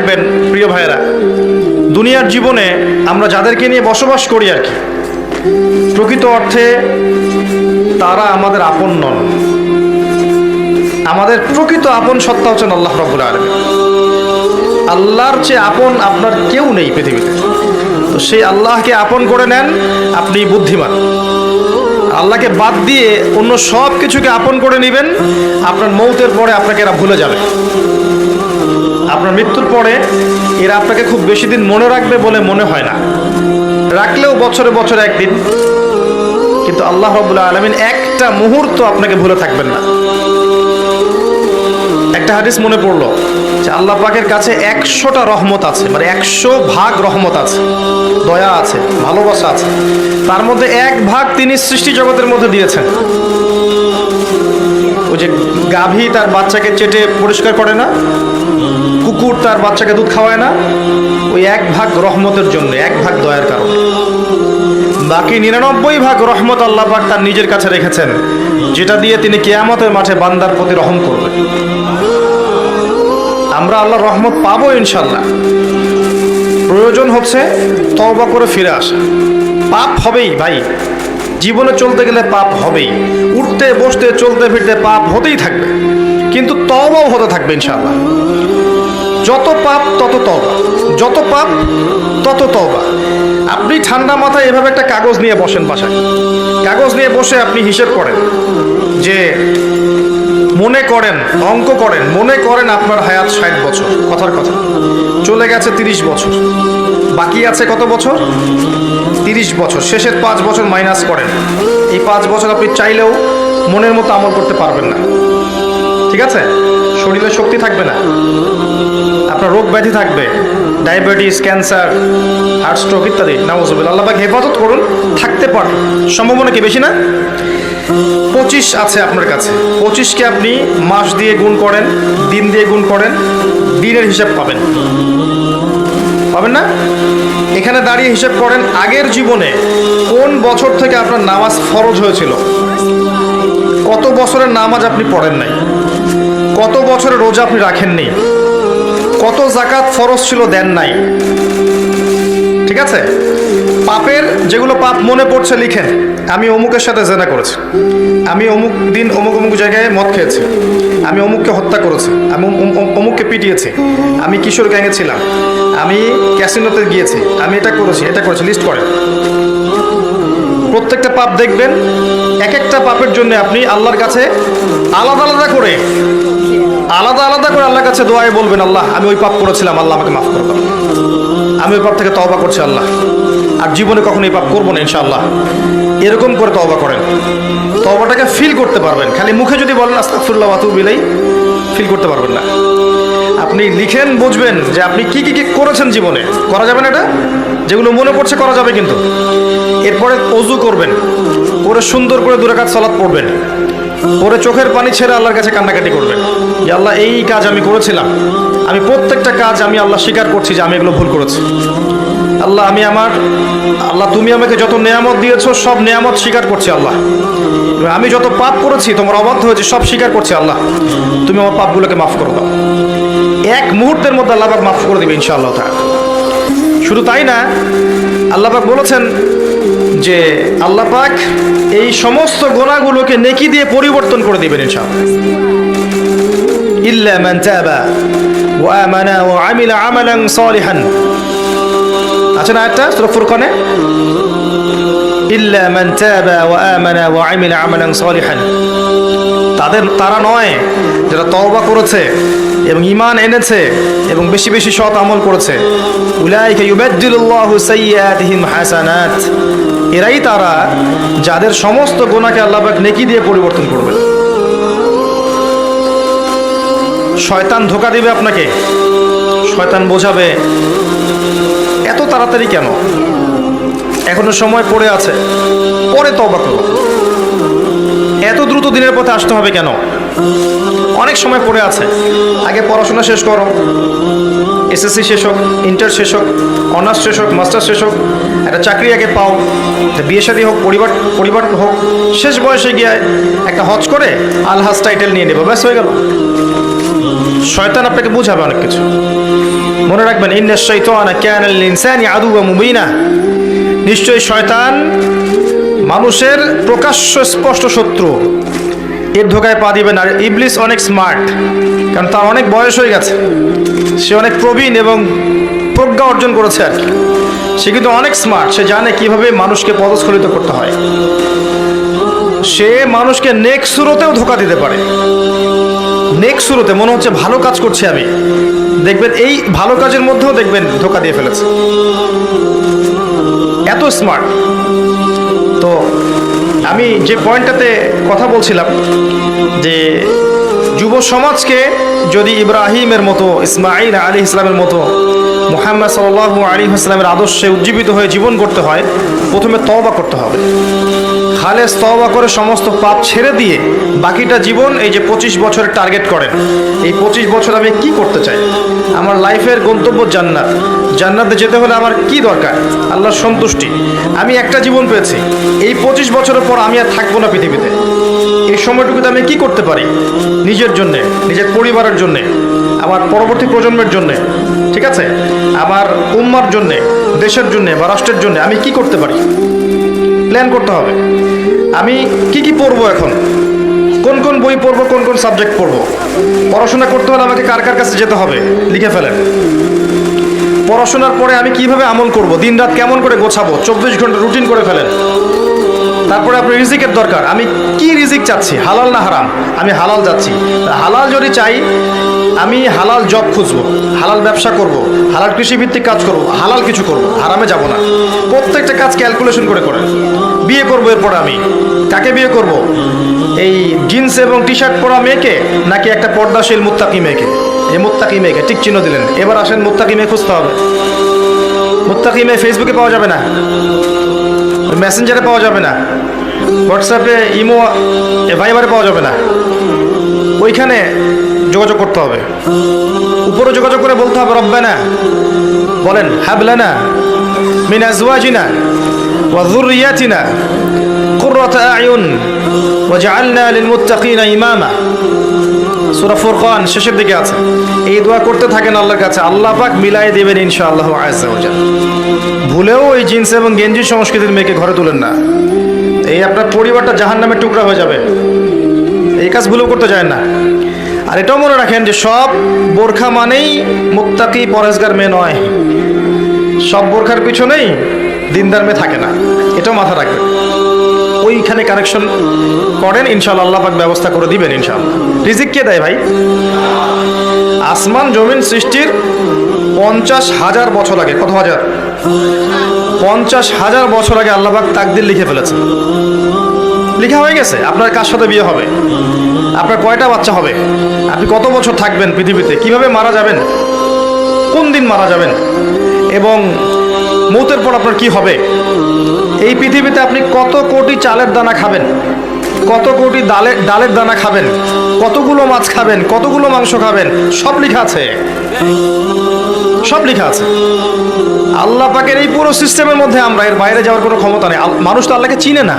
রাখবেন প্রিয় ভাইয়েরা, দুনিয়ার জীবনে আমরা যাদেরকে নিয়ে বসবাস করি আর কি, প্রকৃত অর্থে তারা আমাদের আপন নন। আমাদের প্রকৃত আপন সত্তা হচ্ছেন আল্লাহ রাব্বুল আলামিন। আল্লাহর চেয়ে আপন আপনার কেউ নেই পৃথিবীতে। তো সেই আল্লাহকে আপন করে নেন, আপনি বুদ্ধিমান। আল্লাহকে বাদ দিয়ে অন্য সব কিছুকে আপন করে নেবেন, আপনার মৌতের পরে আপনাকে এরা ভুলে যাবে। আপনার মৃত্যুর পরে এরা আপনাকে খুব বেশি দিন মনে রাখবে বলে মনে হয় না, রাখলেও বছরে বছরে একদিন। কিন্তু আল্লাহ রাব্বুল আলামিন একটা মুহূর্ত আপনাকে ভুলে থাকবেন না। একটা হাদিস মনে পড়লো যে আল্লাহ পাকের কাছে 100টা রহমত আছে, মানে 100 ভাগ রহমত আছে, দয়া আছে, ভালোবাসা আছে। তার মধ্যে 1 ভাগ তিনি সৃষ্টি জগতের মধ্যে দিয়েছেন। ওই যে গাভী তার বাচ্চাকে চেটে পরিষ্কার করে না, কুকুর তার বাচ্চাকে দুধ খাওয়ায় না, ওই 1 ভাগ রহমতের জন্য, 1 ভাগ দয়ার কারণে। বাকি 99 ভাগ রহমত আল্লাহ পাক তার নিজের কাছে রেখেছেন, যেটা দিয়ে তিনি কিয়ামতের মাঠে বান্দার প্রতি রহম করবেন। আমরা আল্লাহর রহমত পাবো ইনশাল্লাহ। প্রয়োজন হচ্ছে তওবা করে ফিরে আসা। পাপ হবেই ভাই, জীবনে চলতে গেলে পাপ হবেই, উঠতে বসতে চলতে ফিরতে পাপ হতেই থাকবে, কিন্তু তওবাও হতে থাকবে ইনশাল্লাহ। যত পাপ তত তওবা, যত পাপ তত তওবা। আপনি ঠান্ডা মাথায় এভাবে একটা কাগজ নিয়ে বসেন বাসায়, কাগজ নিয়ে বসে আপনি হিসেব করেন যে মনে করেন, অঙ্ক করেন, মনে করেন আপনার হায়াত 60 বছর, কথার কথা চলে গেছে 30 বছর, বাকি আছে কত বছর? 30 বছর। শেষের 5 বছর মাইনাস করেন। এই 5 বছর আপনি চাইলেও মনের মতো আমল করতে পারবেন না, ঠিক আছে? শরীরে শক্তি থাকবে না, আপনার রোগ ব্যাধি থাকবে, ডায়াবেটিস, ক্যান্সার, হার্ট স্ট্রোক ইত্যাদি। নাউজুবিল্লাহ, আল্লাহ পাক হেফাজত করুন। থাকতে পারে, সম্ভাবনা কি বেশি না? 25 আছে আপনার কাছে, 25কে আপনি মাস দিয়ে গুণ করেন, দিন দিয়ে গুণ করেন, দিনের হিসাব পাবেন, পাবেন না? এখানে দাঁড়িয়ে হিসাব করেন আগের জীবনে কোন বছর থেকে আপনার নামাজ ফরজ হয়েছিল, কত বছরের নামাজ আপনি পড়েন নাই, কত বছরের রোজা আপনি রাখেননি, কত জাকাত ফরজ ছিল দেন নাই, ঠিক আছে? পাপের যেগুলো পাপ মনে পড়ছে লিখেন। আমি অমুকের সাথে জেনা করেছি, আমি অমুক দিন অমুক অমুক জায়গায় মদ খেয়েছি, আমি অমুককে হত্যা করেছি, আমি অমুককে পিটিয়েছি, আমি কিশোর গ্যাংয়ে ছিলাম, আমি ক্যাসিনোতে গিয়েছি, আমি এটা করেছি, এটা করেছি, লিস্ট করেন। প্রত্যেকটা পাপ দেখবেন, এক একটা পাপের জন্য আপনি আল্লাহর কাছে আলাদা আলাদা করে আল্লাহর কাছে দোয়ায় বলবেন, আল্লাহ আমি ওই পাপ করেছিলাম, আল্লাহ আমাকে মাফ করে দাও, আমি ওই পাপ থেকে তওবা করছি আল্লাহ, আর জীবনে কখনো এই পাপ করবো না ইনশাআল্লাহ। এরকম করে তওবা করেন, তওবাটাকে ফিল করতে পারবেন। খালি মুখে যদি বলেন আস্তাগফিরুল্লাহ ওয়া আতুবু ইলাইহি, ফিল করতে পারবেন না। আপনি লিখেন, বুঝবেন যে আপনি কি কি কি করেছেন জীবনে। করা যাবে না এটা, যেগুলো মনে পড়ছে করা যাবে কিন্তু। এরপরে ওযু করবেন, করে সুন্দর করে 2 রাকাত সালাত পড়বেন, পরে চোখের পানি ছেড়ে আল্লাহর কাছে কান্নাকাটি করবেন যে আল্লাহ এই কাজ আমি করেছিলাম, আমি প্রত্যেকটা কাজ আমি আল্লাহ স্বীকার করছি যে আমি এগুলো ভুল করেছি। আল্লাহ আল্লাহ তুমি আমাকে যত নেয়ামত দিয়েছো সব নেয়ামত স্বীকার করছি আল্লাহ। আমি যত পাপ করেছি, তোমার অবাধ্য হয়েছি, সব স্বীকার করছি আল্লাহ, তুমি আমার পাপগুলোকে মাফ করে দাও। 1 মুহূর্তের মধ্যে আল্লাহ পাক মাফ করে দেবে ইনশাআল্লাহ তাআলা। শুধু তাই না, আল্লাহ পাক বলেছেন যে আল্লাহ পাক এই সমস্ত গুনাহগুলোকে নেকি দিয়ে পরিবর্তন করে দিবেন ইনশাআল্লাহ। ইল্লা মান তাবা ওয়া আমানা ওয়া আমিলা আমালান সালিহান, আছে না একটা সূরা ফুরকানে, ইল্লা মান তাবা ওয়া আমানা ওয়া আমিলা আমালান সালিহান। তারা নয় যারা তওবা করেছে এবং ঈমান এনেছে এবং বেশি বেশি সৎ আমল করেছে। উলাইকা ইউবাদদিলুল্লাহু সাইয়্যাতিহিম হাসানাত, এরাই তারা যাদের সমস্ত গুনাহকে আল্লাহ পাক নেকি দিয়ে পরিবর্তন করবেন। শয়তান ধোঁকা দিবে আপনাকে, শয়তান বোঝাবে এত তাড়াতাড়ি কেন, এখনো সময় পড়ে আছে, পরে তওবা করো, এত দ্রুত দিনের পথে আসতে হবে কেন, অনেক সময় পড়ে আছে, আগে পড়াশোনা শেষ করো, এসএসসি শেষ হোক, ইন্টার শেষ হোক, অনার্স শেষ হোক, মাস্টার শেষ হোক, একটা চাকরি আগে পাও, বিয়ে শাদী হোক, পরিবার হোক, শেষ বয়সে গিয়ে একটা হজ করে আলহাজ টাইটেল নিয়ে নেবো, ব্যাস হয়ে গেল। শয়তান আপনাকে বুঝাবে অনেক কিছু। মনে রাখবেন, ইন্নাশ শাইতানা কানা লিল ইনসানি আদুওয়াম মুবিনা, নিশ্চয়ই শয়তান মানুষের প্রকাশ্য স্পষ্ট শত্রু। এর ধোকায় পা দিবেন। আর ইবলিস অনেক স্মার্ট, কারণ তার অনেক বয়স হয়ে গেছে, সে অনেক প্রবীণ এবং প্রজ্ঞা অর্জন করেছে আর কি। সে কিন্তু অনেক স্মার্ট, সে জানে কিভাবে মানুষকে পদস্খলিত করতে হয়। সে মানুষকে নেক্সট সুরতেও ধোকা দিতে পারে। নেক্সট সুরতে মনে হচ্ছে ভালো কাজ করছি আমি, দেখবেন এই ভালো কাজের মধ্যেও দেখবেন ধোকা দিয়ে ফেলেছে, এত স্মার্ট। তো আমি যে পয়েন্টটাতে কথা বলছিলাম যে যুব সমাজকে যদি ইব্রাহিমের মতো, ইসমাঈল আলাইহিস সালামের মতো, মুহাম্মদ সাল্লাল্লাহু আলাইহি ওয়াসাল্লামের আদর্শে উজ্জীবিত হয়ে জীবন করতে হয়, প্রথমে তওবা করতে হবে। খালেস তওবা করে সমস্ত পাপ ছেড়ে দিয়ে বাকিটা জীবন, এই যে 25 বছরের টার্গেট করেন, এই 25 বছর আমি কি করতে চাই, আমার লাইফের গন্তব্য জান্নাত, জান্নাতে যেতে হলে আমার কি দরকার, আল্লাহর সন্তুষ্টি। আমি একটা জীবন পেয়েছি, এই 25 বছরের পর আমি আর থাকবো না পৃথিবীতে। এই সময়টুকুতে আমি কি করতে পারি নিজের জন্যে, নিজের পরিবারের জন্যে, আমার পরবর্তী প্রজন্মের জন্যে, ঠিক আছে, আমার উম্মার জন্যে, দেশের জন্যে বা রাষ্ট্রের জন্যে আমি কি করতে পারি, প্ল্যান করতে হবে। আমি কি কি পড়বো, এখন কোন কোন বই পড়বো, কোন কোন সাবজেক্ট পড়বো, পড়াশোনা করতে হলে আমাকে কার কার কাছে যেতে হবে লিখে ফেলেন। পড়াশোনার পরে আমি কিভাবে আমল করব, দিন রাত কেমন করে গোছাবো, 24 ঘন্টা রুটিন করে ফেলেন। তারপরে আপনার রিজিকের দরকার, আমি কি রিজিক চাচ্ছি, হালাল না হারাম, আমি হালাল যাচ্ছি। হালাল যদি চাই, আমি হালাল জব খুঁজবো, হালাল ব্যবসা করব, হালাল কৃষিভিত্তিক কাজ করব, হালাল কিছু করব, হারামে যাব না। প্রত্যেকটা কাজ ক্যালকুলেশন করে করেন। বিয়ে করবো, এরপর আমি কাকে বিয়ে করব, এই জিন্স এবং টি শার্ট পরা মেয়েকে নাকি একটা পর্দাশীল মুত্তাকি মেয়েকে? এই মুত্তাকি মেয়েকে টিক চিহ্ন দিলেন। এবার আসেন, মুত্তাকি মেয়ে খুঁজতে হবে। মুত্তাকি মেয়ে ফেসবুকে পাওয়া যাবে না, মেসেঞ্জারে পাওয়া যাবে না, হোয়াটসঅ্যাপে, ইমো, ভাইবারে পাওয়া যাবে না, ওইখানে যোগাযোগ করতে হবে। উপরে যোগাযোগ করে বলতে হবে, রব্বানা, বলেন, হাবলানা মিন আজওয়াজিনা ওয়া যুররিয়াতিনা কুররাতা আয়ুন ওয়াজআলনা লিল মুত্তাকিনা ইমামা। সূরা ফুরকান শেষের দিকে আছে। এই দোয়া করতে থাকেন আল্লাহর কাছে, আল্লাহ পাক মিলাই দেবেন ইনশাআল্লাহ আযজা ওয়া জাল। ভুলেও ওই জিন্স এবং গেঞ্জি সংস্কৃতির মেয়েকে ঘরে তুলেন না, এই আপনার পরিবারটা জাহান্নামের টুকরা হয়ে যাবে। এই কাজ ভুলেও করতে যায় না। আর এটাও মনে রাখেন যে সব বোরখা মানেই মুত্তাকি পরহেজগার মেয়ে নয়, সব বোরখার পিছনেই দিনদার মেয়ে থাকে না, এটাও মাথা রাখবেন। ওইখানে কানেকশন করেন, ইনশাআল্লাহ আল্লাহ পাক ব্যবস্থা করে দিবেন ইনশাআল্লাহ। রিজিক কে দেয় ভাই? আসমান জমিন সৃষ্টির 50,000 বছর আগে, কত হাজার? 50,000 বছর আগে আল্লাহ পাক তাকদির লিখে ফেলেছে, লেখা হয়ে গেছে। আপনার কার সাথে বিয়ে হবে, আপনার কয়টা বাচ্চা হবে, আপনি কত বছর থাকবেন পৃথিবীতে, কিভাবে মারা যাবেন, কোন দিন মারা যাবেন, এবং মৌতের পর আপনার কি হবে। এই পৃথিবীতে আপনি কত কোটি চালের দানা খাবেন, কত কোটি ডালের দানা খাবেন, কতগুলো মাছ খাবেন, কতগুলো মাংস খাবেন, সব লেখা আছে, সব লেখা আছে। আল্লাহ পাকের এই পুরো সিস্টেমের মধ্যে আমরা, এর বাইরে যাওয়ার কোনো ক্ষমতা নেই। মানুষ তো আল্লাহকে চিনে না,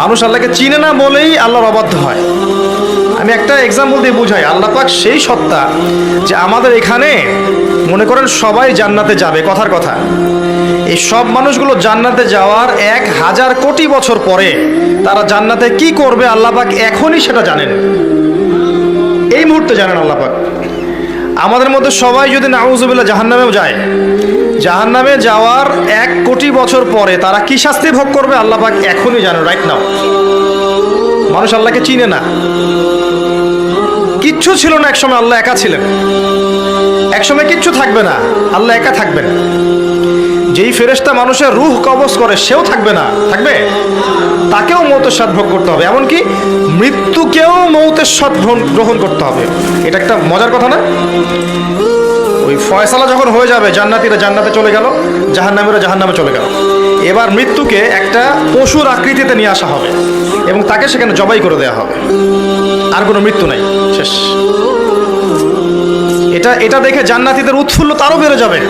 মানুষ আল্লাহকে চিনে না বলেই আল্লাহর অবাধ্য হয়। আমি একটা এক্সাম্পল দিয়ে বুঝাই। আল্লাহ পাক সেই সত্তা যে আমাদের এখানে মনে করেন সবাই জান্নাতে যাবে, কথার কথা, এই সব মানুষগুলো জান্নাতে যাওয়ার 1000 কোটি বছর পরে তারা জান্নাতে কি করবে আল্লাহ পাক এখনই সেটা জানেন, এই মুহূর্তে জানেন আল্লাহ পাক। আমাদের মধ্যে সবাই যদি নাউজুবিল্লাহ জাহান্নামেও যায়, জাহান্নামে যাওয়ার 1 কোটি বছর পরে তারা কি শাস্তি ভোগ করবে আল্লাহ পাক এখনই জানেন, রাইট নাও। মানুষ আল্লাহকে চিনে না, কিচ্ছু ছিল না একসময়, আল্লাহ একা ছিলেন। একসময় কিচ্ছু থাকবে না, আল্লাহ একা থাকবেন। যেই ফেরেশতা মানুষের রূহ কবজ করে সেও থাকবে না, থাকবে, তাকেও মৌতের স্বাদ ভোগ করতে হবে, এমনকি মৃত্যুকেও মৌতের স্বাদ গ্রহণ করতে হবে। এটা একটা মজার কথা না? ওই ফয়সালা যখন হয়ে যাবে, জান্নাতীরা জান্নাতে চলে গেল, জাহান্নামীরা জাহান্নামে চলে গেল, এবার মৃত্যুকে একটা পশুর আকৃতিতে নিয়ে আসা হবে এবং তাকে সেখানে জবাই করে দেওয়া হবে। আর কোনো মৃত্যু নাই, শেষ। এটা দেখে জান্নাতীদের উৎফুল্লতা আরো বেড়ে যাবে,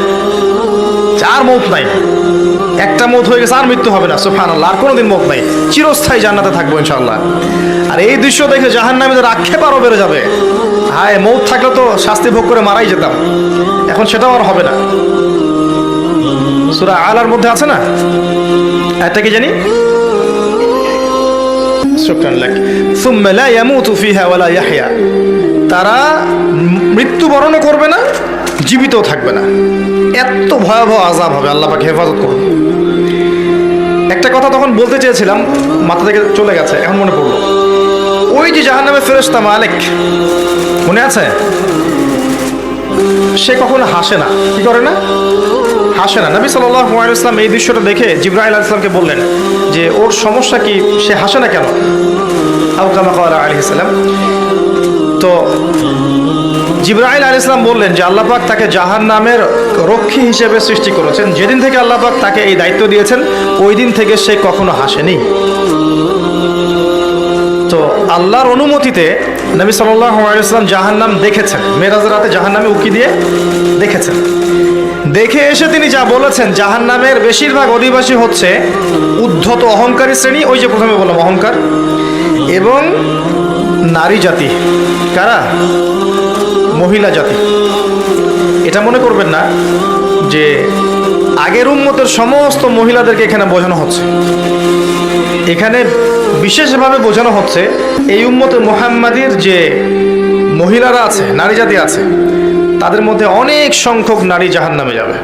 আর মৌত নাই, একটা মৌত হয়ে গেছে, আর মৃত্যু হবে না, সুবহানাল্লাহ, আর কোনোদিন মৌত নাই, চিরস্থায়ী জান্নাতে থাকবো ইনশাআল্লাহ। আর এই দৃশ্য দেখে জাহান্নামীদের আক্ষেপ আরো বেড়ে যাবে, হায়, মৌত থাকলে তো শাস্তি ভোগ করে মারাই যেতাম, এখন সেটাও আর হবে না। সূরা আলার মধ্যে আছে না, এটা কি জানি, শুকরান লাক, সুম্মা লা ইয়ামুতু ফিহা ওয়ালা ইয়াহইয়া, তারা মৃত্যুবরণও করবে না, জীবিতও থাকবে না। এত ভয়াবহ আযাব হবে, আল্লাহ পাক হেফাজত করুন। একটা কথা তখন বলতে চেয়েছিলাম, মাথা থেকে চলে গেছে, এখন মনে পড়লো। ওই যে জাহান্নামের ফেরেশতা মালিক, মনে আছে? সে কখনো হাসে না, কি করে না, হাসে না। নবী সাল্লাল্লাহু আলাইহি ওয়াসাল্লাম এই দৃশ্যটা দেখে জিবরাইল আলাইহিস সালামকে বললেন যে ওর সমস্যা কি, সে হাসে না কেন? আবু কামা ক্বালা আলাইহিস সালাম। তো জিবরাইল আলাইহিস সালাম বললেন যে আল্লাহ পাক তাকে জাহান্নামের রক্ষী হিসেবে সৃষ্টি করেছেন। যেদিন থেকে আল্লাহ পাক তাকে এই দায়িত্ব দিয়েছেন, ওই দিন থেকে সে কখনো হাসেনি। তো আল্লাহর অনুমতিতে নবী সাল্লাল্লাহু আলাইহি ওয়াসাল্লাম জাহান্নাম দেখেছেন, মেরাজের রাতে জাহান্নামে উকি দিয়ে দেখেছেন। দেখে এসে তিনি যা বলেছেন, জাহান্নামের বেশিরভাগ অধিবাসী হচ্ছে উদ্ধত অহংকারী শ্রেণী, ওই যে প্রথমে বললাম অহংকার, এবং নারী জাতি। কারা? মহিলা জাতি। এটা মনে করবেন না যে আগের উম্মতের সমস্ত মহিলাদেরকে এখানে বোঝানো হচ্ছে। এখানে বিশেষভাবে বোঝানো হচ্ছে এই উম্মতে মুহাম্মাদির যে মহিলারা আছে, নারী জাতি আছে, তাদের মধ্যে অনেক সংখ্যক নারী জাহান্নামে যাবে।